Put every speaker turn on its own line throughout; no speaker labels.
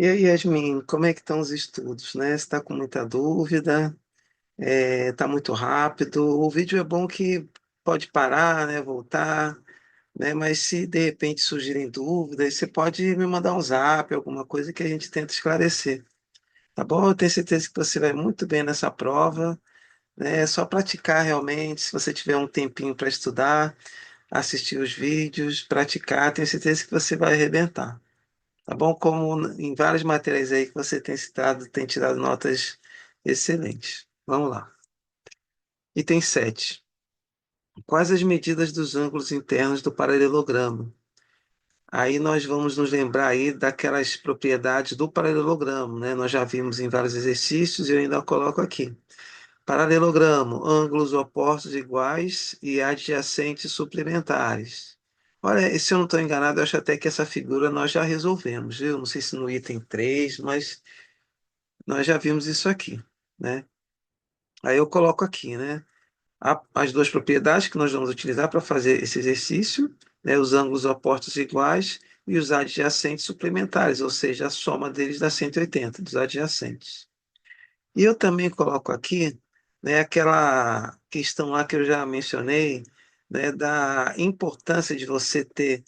E aí, Yasmin, como é que estão os estudos, né? Você está com muita dúvida? Está muito rápido? O vídeo é bom que pode parar, né? Voltar, né? Mas se de repente surgirem dúvidas, você pode me mandar um zap, alguma coisa que a gente tenta esclarecer, tá bom? Eu tenho certeza que você vai muito bem nessa prova, né? É só praticar realmente. Se você tiver um tempinho para estudar, assistir os vídeos, praticar, tenho certeza que você vai arrebentar. Tá bom? Como em várias matérias aí que você tem citado, tem tirado notas excelentes. Vamos lá. Item 7. Quais as medidas dos ângulos internos do paralelogramo? Aí nós vamos nos lembrar aí daquelas propriedades do paralelogramo, né? Nós já vimos em vários exercícios e eu ainda coloco aqui. Paralelogramo, ângulos opostos iguais e adjacentes suplementares. Olha, se eu não estou enganado, eu acho até que essa figura nós já resolvemos, viu? Não sei se no item 3, mas nós já vimos isso aqui, né? Aí eu coloco aqui, né? As duas propriedades que nós vamos utilizar para fazer esse exercício, né? Os ângulos opostos iguais e os adjacentes suplementares, ou seja, a soma deles dá 180 dos adjacentes. E eu também coloco aqui, né, aquela questão lá que eu já mencionei, né, da importância de você ter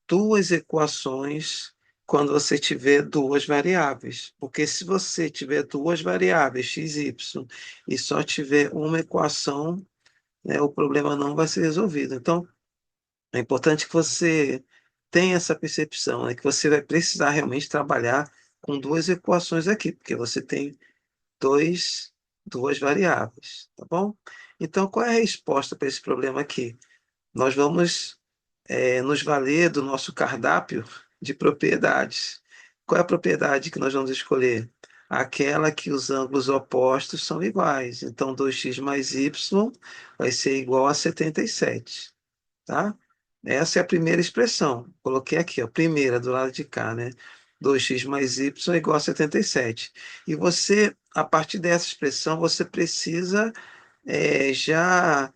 duas equações quando você tiver duas variáveis. Porque se você tiver duas variáveis, x e y, e só tiver uma equação, né, o problema não vai ser resolvido. Então, é importante que você tenha essa percepção, né, que você vai precisar realmente trabalhar com duas equações aqui, porque você tem dois, duas variáveis, tá bom? Então, qual é a resposta para esse problema aqui? Nós vamos nos valer do nosso cardápio de propriedades. Qual é a propriedade que nós vamos escolher? Aquela que os ângulos opostos são iguais. Então, 2x mais y vai ser igual a 77, tá? Essa é a primeira expressão. Coloquei aqui, ó, primeira do lado de cá, né? 2x mais y é igual a 77. E você, a partir dessa expressão, você precisa já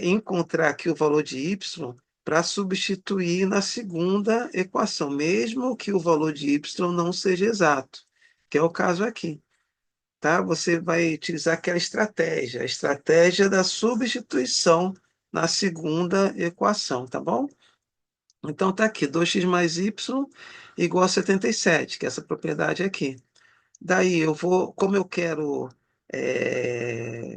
encontrar aqui o valor de y para substituir na segunda equação, mesmo que o valor de y não seja exato, que é o caso aqui, tá? Você vai utilizar aquela estratégia, a estratégia da substituição na segunda equação, tá bom? Então tá aqui, 2x mais y igual a 77, que é essa propriedade aqui. Daí eu vou, como eu quero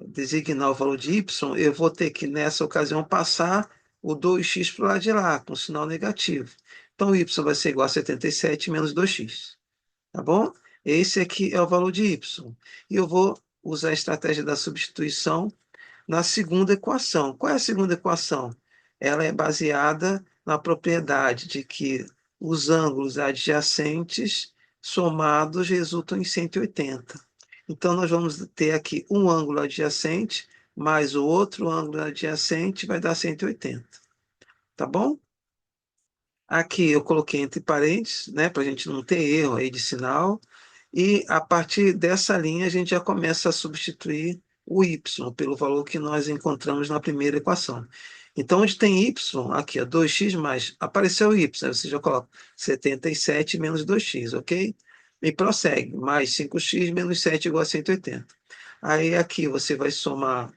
designar o valor de y, eu vou ter que, nessa ocasião, passar o 2x para o lado de lá, com sinal negativo. Então, y vai ser igual a 77 menos 2x, tá bom? Esse aqui é o valor de y. E eu vou usar a estratégia da substituição na segunda equação. Qual é a segunda equação? Ela é baseada na propriedade de que os ângulos adjacentes somados resultam em 180. Então, nós vamos ter aqui um ângulo adjacente mais o outro ângulo adjacente vai dar 180. Tá bom? Aqui eu coloquei entre parênteses, né, para a gente não ter erro aí de sinal. E a partir dessa linha a gente já começa a substituir o y pelo valor que nós encontramos na primeira equação. Então, onde tem y, aqui, ó, 2x mais, apareceu o y, aí você já coloca 77 menos 2x, ok? E prossegue, mais 5x menos 7 igual a 180. Aí aqui você vai somar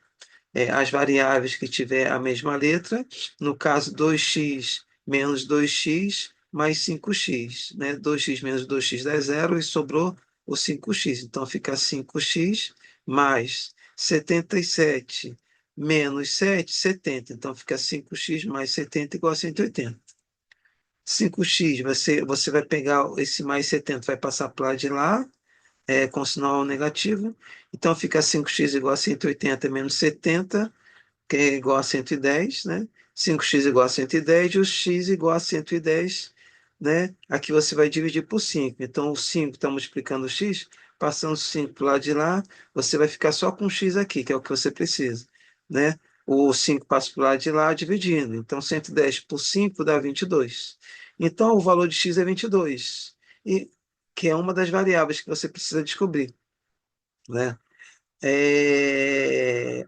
as variáveis que tiver a mesma letra, no caso 2x menos 2x mais 5x, né? 2x menos 2x dá zero e sobrou o 5x. Então fica 5x mais 77 menos 7, 70. Então fica 5x mais 70 igual a 180. 5x, você vai pegar esse mais 70, vai passar para lá de lá, com sinal negativo. Então fica 5x igual a 180 menos 70, que é igual a 110, né? 5x igual a 110 e o x igual a 110, né? Aqui você vai dividir por 5. Então, o 5 está multiplicando o x, passando o 5 para o lado de lá, você vai ficar só com o x aqui, que é o que você precisa, né? O 5 passa para o lado de lá, dividindo. Então, 110 por 5 dá 22. Então, o valor de x é 22, e, que é uma das variáveis que você precisa descobrir, né?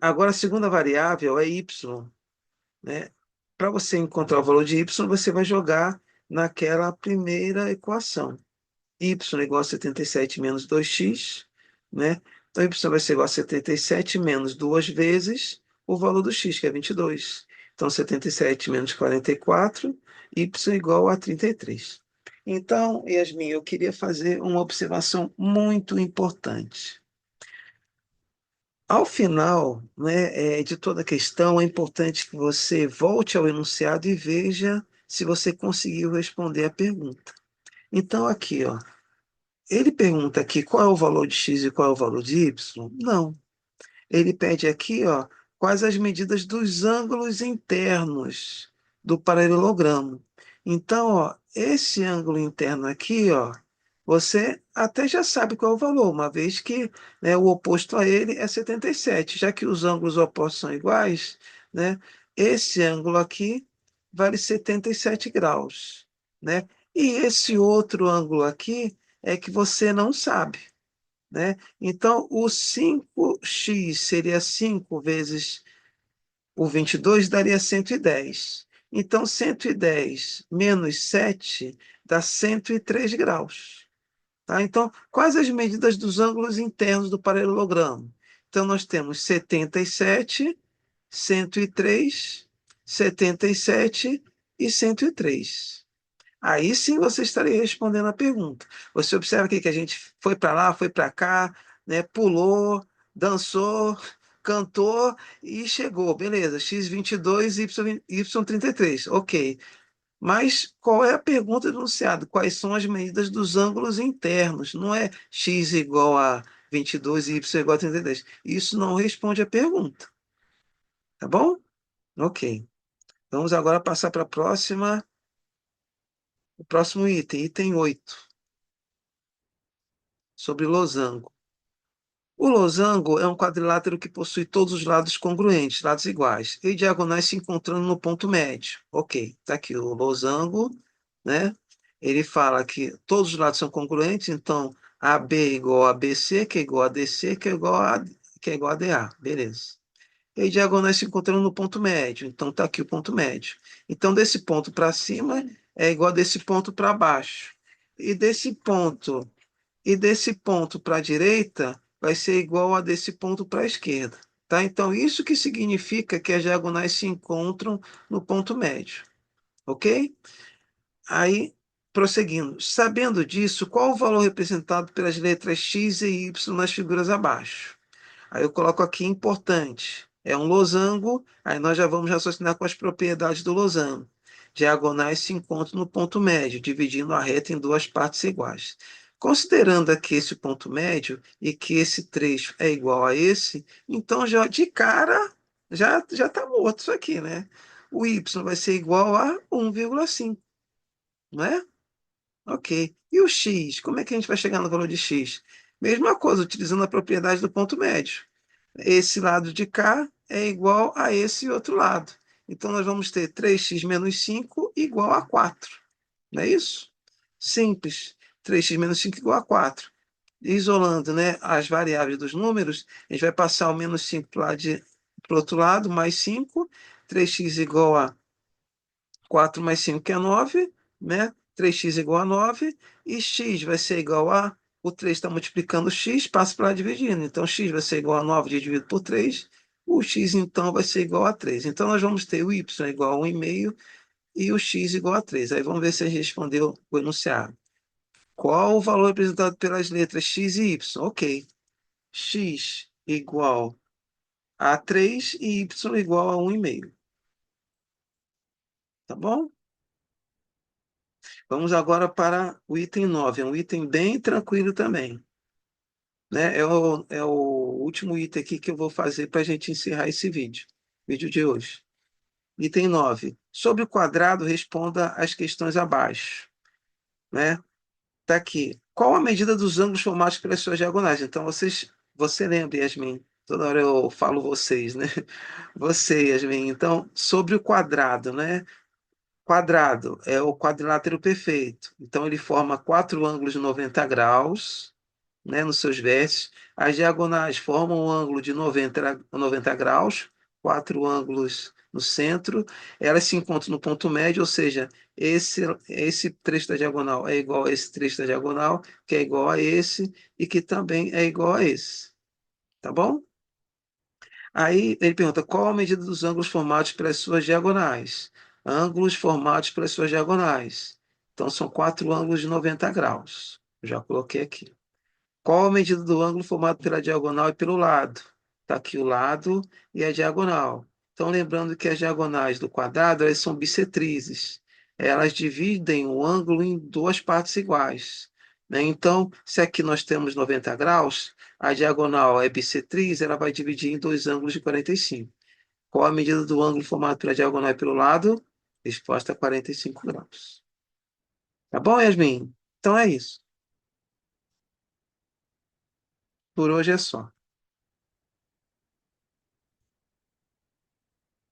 Agora, a segunda variável é y, né? Para você encontrar o valor de y, você vai jogar naquela primeira equação. y igual a 77 menos 2x, né? Então, y vai ser igual a 77 menos duas vezes o valor do x, que é 22. Então, 77 menos 44, y igual a 33. Então, Yasmin, eu queria fazer uma observação muito importante. Ao final, né, de toda a questão, é importante que você volte ao enunciado e veja se você conseguiu responder a pergunta. Então, aqui, ó, ele pergunta aqui qual é o valor de x e qual é o valor de y? Não. Ele pede aqui, ó, quais as medidas dos ângulos internos do paralelogramo. Então, ó, esse ângulo interno aqui, ó, você até já sabe qual é o valor, uma vez que, né, o oposto a ele é 77. Já que os ângulos opostos são iguais, né, esse ângulo aqui vale 77 graus, né? E esse outro ângulo aqui é que você não sabe, né? Então, o 5x seria 5 vezes o 22 daria 110. Então, 110 menos 7 dá 103 graus. Tá? Então, quais as medidas dos ângulos internos do paralelogramo? Então, nós temos 77, 103, 77 e 103. Aí sim você estaria respondendo a pergunta. Você observa aqui que a gente foi para lá, foi para cá, né? Pulou, dançou, cantou e chegou. Beleza, x22, y33. Ok. Mas qual é a pergunta do enunciado? Quais são as medidas dos ângulos internos? Não é x igual a 22 e y igual a 33. Isso não responde a pergunta. Tá bom? Ok. Vamos agora passar para a próxima. O próximo item, item 8, sobre losango. O losango é um quadrilátero que possui todos os lados congruentes, lados iguais, e diagonais se encontrando no ponto médio. Ok, está aqui o losango, né? Ele fala que todos os lados são congruentes, então AB é igual a BC, que é igual a DC, que é igual a DA. Beleza. E diagonais se encontrando no ponto médio, então está aqui o ponto médio. Então, desse ponto para cima é igual a desse ponto para baixo. E desse ponto para a direita vai ser igual a desse ponto para a esquerda. Tá? Então, isso que significa que as diagonais se encontram no ponto médio. Ok? Aí, prosseguindo. Sabendo disso, qual o valor representado pelas letras x e y nas figuras abaixo? Aí eu coloco aqui importante. É um losango, aí nós já vamos raciocinar com as propriedades do losango. Diagonais se encontram no ponto médio, dividindo a reta em duas partes iguais. Considerando aqui esse ponto médio e que esse trecho é igual a esse, então já de cara já está morto isso aqui, né? O y vai ser igual a 1,5, não é? Ok. E o x? Como é que a gente vai chegar no valor de x? Mesma coisa, utilizando a propriedade do ponto médio. Esse lado de cá é igual a esse outro lado. Então, nós vamos ter 3x menos 5 igual a 4. Não é isso? Simples. 3x menos 5 igual a 4. Isolando, né, as variáveis dos números, a gente vai passar o menos 5 para o outro lado, mais 5. 3x igual a 4 mais 5, que é 9, né? 3x igual a 9, e x vai ser igual a, o 3 está multiplicando x, passa para lá dividindo. Então, x vai ser igual a 9 dividido por 3, o x, então, vai ser igual a 3. Então, nós vamos ter o y igual a 1,5 e o x igual a 3. Aí, vamos ver se a gente respondeu o enunciado. Qual o valor representado pelas letras x e y? Ok. X igual a 3 e y igual a 1,5. Tá bom? Vamos agora para o item 9. É um item bem tranquilo também, né? É o último item aqui que eu vou fazer para a gente encerrar esse vídeo de hoje. Item 9. Sobre o quadrado, responda as questões abaixo, né? Tá aqui. Qual a medida dos ângulos formados pelas suas diagonais? Então, você lembra, Yasmin? Toda hora eu falo vocês, né? Você, Yasmin. Então, sobre o quadrado, né? Quadrado é o quadrilátero perfeito. Então, ele forma quatro ângulos de 90 graus, né, nos seus vértices. As diagonais formam um ângulo de 90 graus, quatro ângulos no centro, elas se encontram no ponto médio, ou seja, esse trecho da diagonal é igual a esse trecho da diagonal, que é igual a esse, e que também é igual a esse. Tá bom? Aí ele pergunta qual a medida dos ângulos formados pelas suas diagonais? Ângulos formados pelas suas diagonais. Então, são quatro ângulos de 90 graus. Já coloquei aqui. Qual a medida do ângulo formado pela diagonal e pelo lado? Está aqui o lado e a diagonal. Então, lembrando que as diagonais do quadrado, elas são bissetrizes. Elas dividem o ângulo em duas partes iguais, né? Então, se aqui nós temos 90 graus, a diagonal é bissetriz, ela vai dividir em dois ângulos de 45. Qual a medida do ângulo formado pela diagonal e pelo lado? Resposta: 45 graus. Tá bom, Yasmin? Então é isso. Por hoje é só.